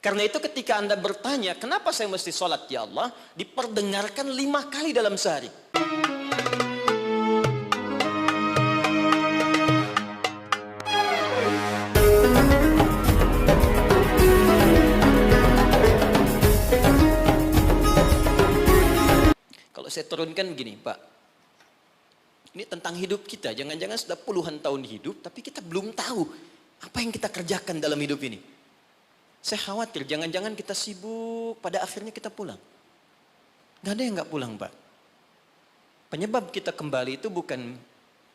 Karena itu ketika Anda bertanya, kenapa saya mesti sholat ya Allah? Diperdengarkan 5 kali dalam sehari. Kalau saya turunkan begini, Pak. Ini tentang hidup kita. Jangan-jangan sudah puluhan tahun hidup, tapi kita belum tahu apa yang kita kerjakan dalam hidup ini. Saya khawatir, jangan-jangan kita sibuk, pada akhirnya kita pulang. Gak ada yang gak pulang, Pak. Penyebab kita kembali itu bukan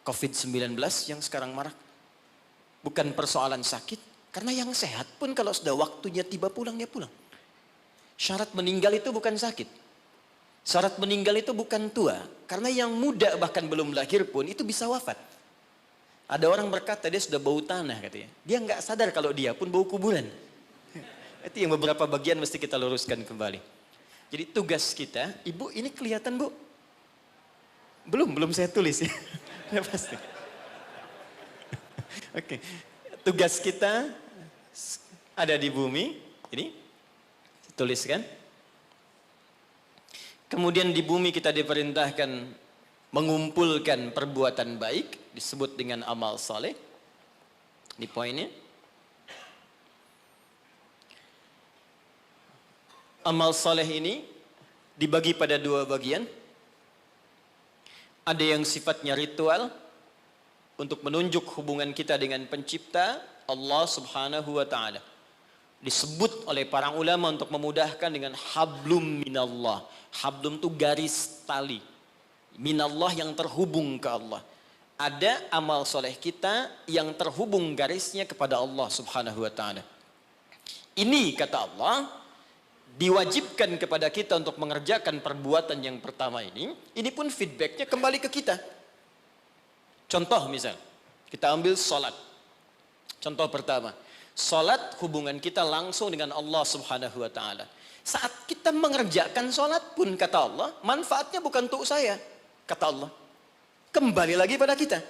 COVID-19 yang sekarang marak. Bukan persoalan sakit. Karena yang sehat pun kalau sudah waktunya tiba pulang, dia pulang. Syarat meninggal itu bukan sakit. Syarat meninggal itu bukan tua. Karena yang muda bahkan belum lahir pun itu bisa wafat. Ada orang berkata dia sudah bau tanah katanya. Dia nggak sadar kalau dia pun bau kuburan. Itu yang beberapa bagian mesti kita luruskan kembali. Jadi tugas kita, Ibu ini kelihatan Bu? Belum saya tulis ya. Ya pasti. Oke. Tugas kita ada di bumi, ini tuliskan. Kemudian di bumi kita diperintahkan mengumpulkan perbuatan baik, disebut dengan amal saleh. Di poinnya. Amal saleh ini dibagi pada 2 bagian. Ada yang sifatnya ritual untuk menunjuk hubungan kita dengan pencipta Allah Subhanahu wa taala. Disebut oleh para ulama untuk memudahkan dengan hablum minallah. Hablum itu garis tali. Minallah yang terhubung ke Allah. Ada amal soleh kita yang terhubung garisnya kepada Allah Subhanahu wa taala. Ini kata Allah diwajibkan kepada kita untuk mengerjakan perbuatan yang pertama ini pun feedbacknya kembali ke kita. Contoh misal, kita ambil sholat. Contoh pertama, sholat hubungan kita langsung dengan Allah Subhanahu wa ta'ala. Saat kita mengerjakan sholat pun kata Allah, manfaatnya bukan untuk saya, kata Allah. Kembali lagi pada kita.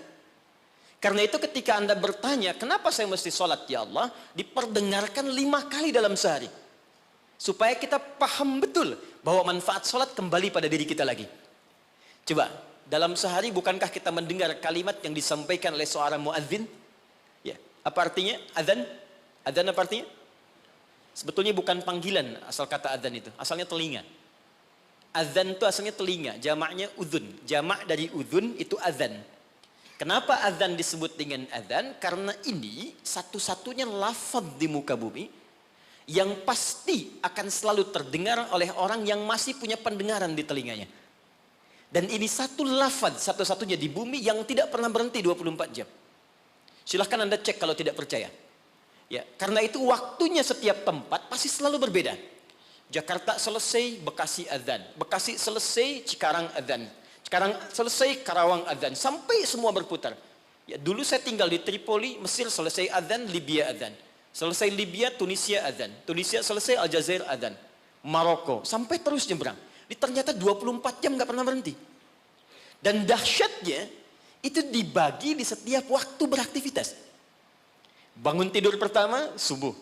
Karena itu ketika Anda bertanya, kenapa saya mesti sholat ya Allah? Diperdengarkan 5 kali dalam sehari. Supaya kita paham betul bahwa manfaat sholat kembali pada diri kita lagi. Coba, dalam sehari bukankah kita mendengar kalimat yang disampaikan oleh seorang muadzin? Ya, apa artinya? Adzan? Adzan apa artinya? Sebetulnya bukan panggilan asal kata adzan itu, asalnya telinga. Adzan itu asalnya telinga, jamaknya udhun. Jamak dari udhun itu adzan. Kenapa adzan disebut dengan adzan? Karena ini satu-satunya lafaz di muka bumi yang pasti akan selalu terdengar oleh orang yang masih punya pendengaran di telinganya. Dan ini satu lafaz satu-satunya di bumi yang tidak pernah berhenti 24 jam. Silahkan Anda cek kalau tidak percaya. Ya, karena itu waktunya setiap tempat pasti selalu berbeda. Jakarta selesai, Bekasi adzan. Bekasi selesai, Cikarang adzan. Cikarang selesai, Karawang adzan. Sampai semua berputar. Ya, dulu saya tinggal di Tripoli, Mesir selesai adzan, Libya adzan. Selesai Libya, Tunisia adzan. Tunisia selesai, Aljazair adzan. Maroko, sampai terus nyebrang. Ternyata 24 jam gak pernah berhenti. Dan dahsyatnya, itu dibagi di setiap waktu beraktivitas. Bangun tidur pertama, subuh.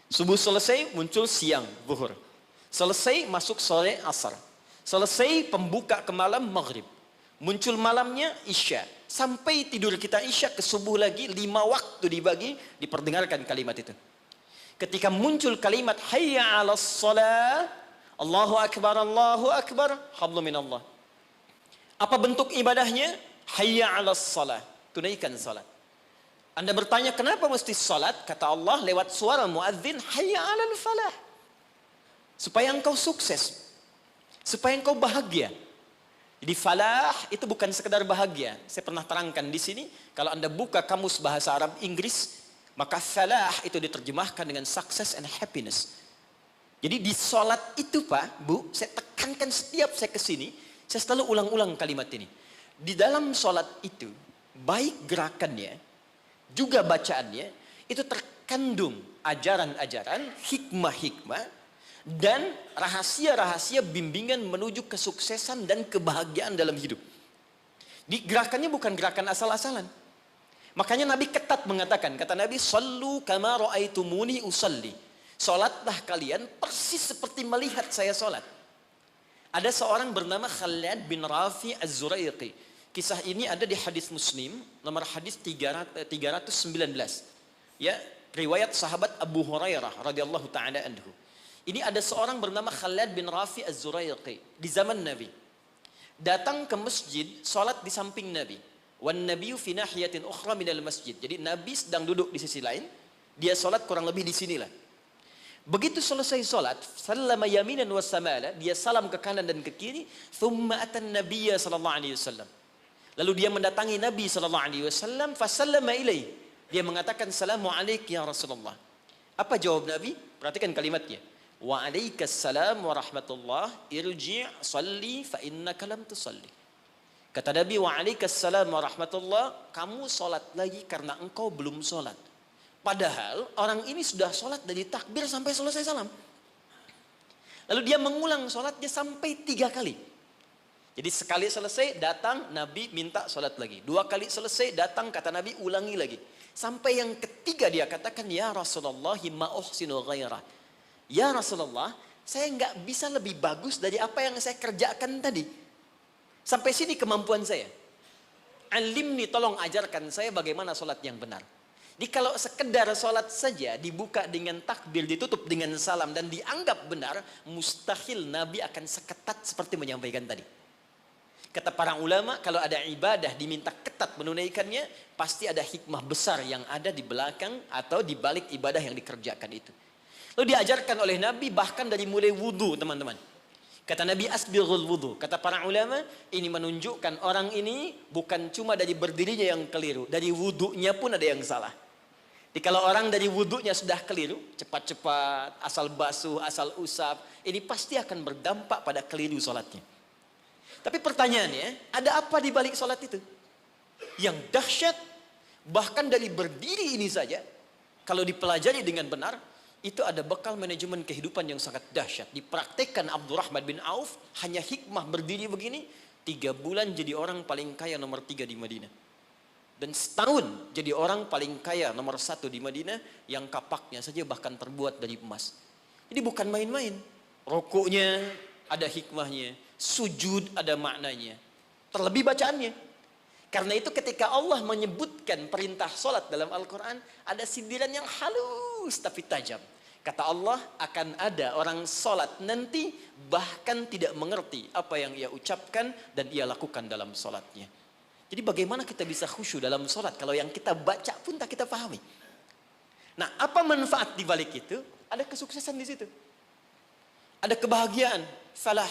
Subuh selesai, muncul siang, zuhur. Selesai, masuk sore, asar. Selesai, pembuka ke malam, maghrib. Muncul malamnya, isya. Sampai tidur kita isya ke subuh lagi, 5 waktu dibagi, diperdengarkan kalimat itu. Ketika muncul kalimat hayya 'alas shalah, Allahu akbar, hablum minallah. Apa bentuk ibadahnya? Hayya 'alas shalah, tunaikan salat. Anda bertanya kenapa mesti salat? Kata Allah lewat suara muadzin, hayya 'alal falah. Supaya engkau sukses. Supaya engkau bahagia. Jadi falah itu bukan sekedar bahagia. Saya pernah terangkan di sini, kalau Anda buka kamus bahasa Arab Inggris, maka falah itu diterjemahkan dengan success and happiness. Jadi di sholat itu Pak, Bu, saya tekankan setiap saya kesini, saya selalu ulang-ulang kalimat ini. Di dalam sholat itu, baik gerakannya, juga bacaannya, itu terkandung ajaran-ajaran, hikmah-hikmah, dan rahasia-rahasia bimbingan menuju kesuksesan dan kebahagiaan dalam hidup. Di gerakannya bukan gerakan asal-asalan. Makanya Nabi ketat mengatakan, kata Nabi, "Shallu kama ra'aitumuni usalli." Sholatlah kalian persis seperti melihat saya sholat. Ada seorang bernama Khalid bin Rafi Az-Zuraiqi. Kisah ini ada di hadis Muslim, nomor hadis 319. Ya, riwayat sahabat Abu Hurairah radhiyallahu taala anhu. Ini ada seorang bernama Khalid bin Rafi Az-Zuraiqi di zaman Nabi. Datang ke masjid, salat di samping Nabi. Wan nabiyyu fi nahiyatin ukhra minal masjid. Jadi Nabi sedang duduk di sisi lain, dia salat kurang lebih di sinilah. Begitu selesai salat, sallama yaminan wa samala, dia salam ke kanan dan ke kiri, thumma atan nabiyya sallallahu alaihi wasallam. Lalu dia mendatangi Nabi sallallahu alaihi wasallam, fa sallama ilaihi. Dia mengatakan, "Assalamu alayka ya Rasulullah." Apa jawab Nabi? Perhatikan kalimatnya. "Wa alaikassalam wa rahmatullah, irji' salli fa innaka lam tusalli." Kata Nabi, "Wa alaikassalam wa rahmatullah, kamu salat lagi karena engkau belum salat." Padahal orang ini sudah sholat dari takbir sampai selesai salam. Lalu dia mengulang sholatnya sampai 3 kali. Jadi sekali selesai datang Nabi minta sholat lagi. 2 kali selesai datang kata Nabi ulangi lagi. Sampai yang ketiga dia katakan, "Ya Rasulullah ma uhsinu ghairah." Ya Rasulullah, saya nggak bisa lebih bagus dari apa yang saya kerjakan tadi. Sampai sini kemampuan saya. Alimni, tolong ajarkan saya bagaimana sholat yang benar. Jadi kalau sekedar sholat saja dibuka dengan takbir, ditutup dengan salam dan dianggap benar, mustahil Nabi akan seketat seperti menyampaikan tadi. Kata para ulama, kalau ada ibadah diminta ketat menunaikannya, pasti ada hikmah besar yang ada di belakang atau di balik ibadah yang dikerjakan itu. Lalu diajarkan oleh Nabi bahkan dari mulai wudu, teman-teman. Kata Nabi, asbighul wudu. Kata para ulama, ini menunjukkan orang ini bukan cuma dari berdirinya yang keliru, dari wudunya pun ada yang salah. Jadi kalau orang dari wudhunya sudah keliru, cepat-cepat, asal basuh, asal usap, ini pasti akan berdampak pada keliru sholatnya. Tapi pertanyaannya, ada apa di balik sholat itu? Yang dahsyat, bahkan dari berdiri ini saja, kalau dipelajari dengan benar, itu ada bekal manajemen kehidupan yang sangat dahsyat. Dipraktekkan Abdurrahman bin Auf, hanya hikmah berdiri begini, 3 bulan jadi orang paling kaya nomor 3 di Madinah. Dan setahun jadi orang paling kaya nomor 1 di Madinah, yang kapaknya saja bahkan terbuat dari emas. Jadi bukan main-main. Rukuknya ada hikmahnya, sujud ada maknanya, terlebih bacaannya. Karena itu ketika Allah menyebutkan perintah sholat dalam Al-Quran, ada sindiran yang halus tapi tajam. Kata Allah, akan ada orang sholat nanti bahkan tidak mengerti apa yang ia ucapkan dan ia lakukan dalam sholatnya. Jadi bagaimana kita bisa khusyuk dalam sholat kalau yang kita baca pun tak kita pahami. Nah, apa manfaat di balik itu? Ada kesuksesan di situ. Ada kebahagiaan, falah.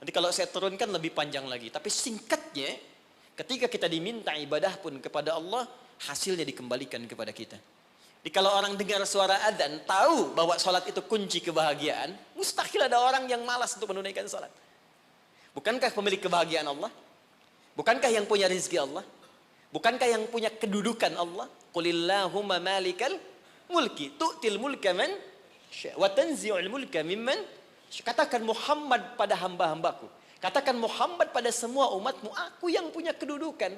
Nanti kalau saya turunkan lebih panjang lagi. Tapi singkatnya, ketika kita diminta ibadah pun kepada Allah, hasilnya dikembalikan kepada kita. Jadi kalau orang dengar suara adzan, tahu bahwa sholat itu kunci kebahagiaan, mustahil ada orang yang malas untuk menunaikan sholat. Bukankah pemilik kebahagiaan Allah? Bukankah yang punya rezeki Allah? Bukankah yang punya kedudukan Allah? Qulillahumma malikal mulki tu'til mulka man wa tanzi'ul mulka mimman. Katakan Muhammad pada hamba-hambaku. Katakan Muhammad pada semua umatmu, aku yang punya kedudukan.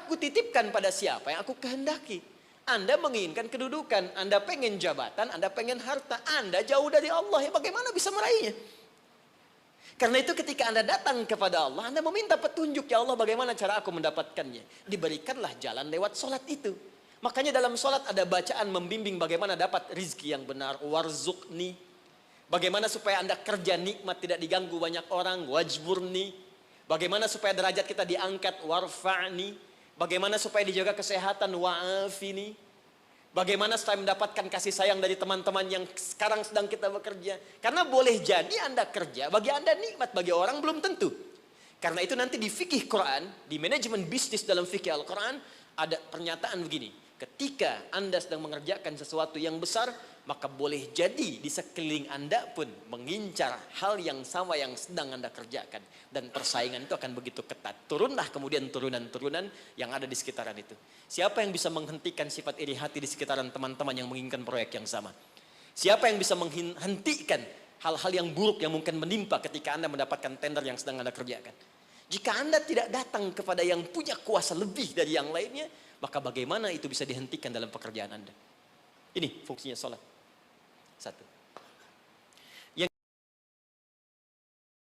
Aku titipkan pada siapa yang aku kehendaki. Anda menginginkan kedudukan, Anda pengen jabatan, Anda pengen harta, Anda jauh dari Allah. Ya bagaimana bisa meraihnya? Karena itu ketika Anda datang kepada Allah, Anda meminta petunjuk, ya Allah bagaimana cara aku mendapatkannya. Diberikanlah jalan lewat sholat itu. Makanya dalam sholat ada bacaan membimbing bagaimana dapat rizki yang benar. Warzuqni. Bagaimana supaya Anda kerja nikmat tidak diganggu banyak orang. Wajburni. Bagaimana supaya derajat kita diangkat. Warfa'ni. Bagaimana supaya dijaga kesehatan. Wa'afini. Bagaimana supaya mendapatkan kasih sayang dari teman-teman yang sekarang sedang kita bekerja. Karena boleh jadi Anda kerja, bagi Anda nikmat, bagi orang belum tentu. Karena itu nanti di fikih Quran, di manajemen bisnis dalam fikih Al-Quran, ada pernyataan begini. Ketika Anda sedang mengerjakan sesuatu yang besar, maka boleh jadi di sekeliling Anda pun mengincar hal yang sama yang sedang Anda kerjakan. Dan persaingan itu akan begitu ketat. Turunlah kemudian turunan-turunan yang ada di sekitaran itu. Siapa yang bisa menghentikan sifat iri hati di sekitaran teman-teman yang menginginkan proyek yang sama? Siapa yang bisa menghentikan hal-hal yang buruk yang mungkin menimpa ketika Anda mendapatkan tender yang sedang Anda kerjakan? Jika Anda tidak datang kepada yang punya kuasa lebih dari yang lainnya, maka bagaimana itu bisa dihentikan dalam pekerjaan Anda? Ini fungsinya sholat. Satu.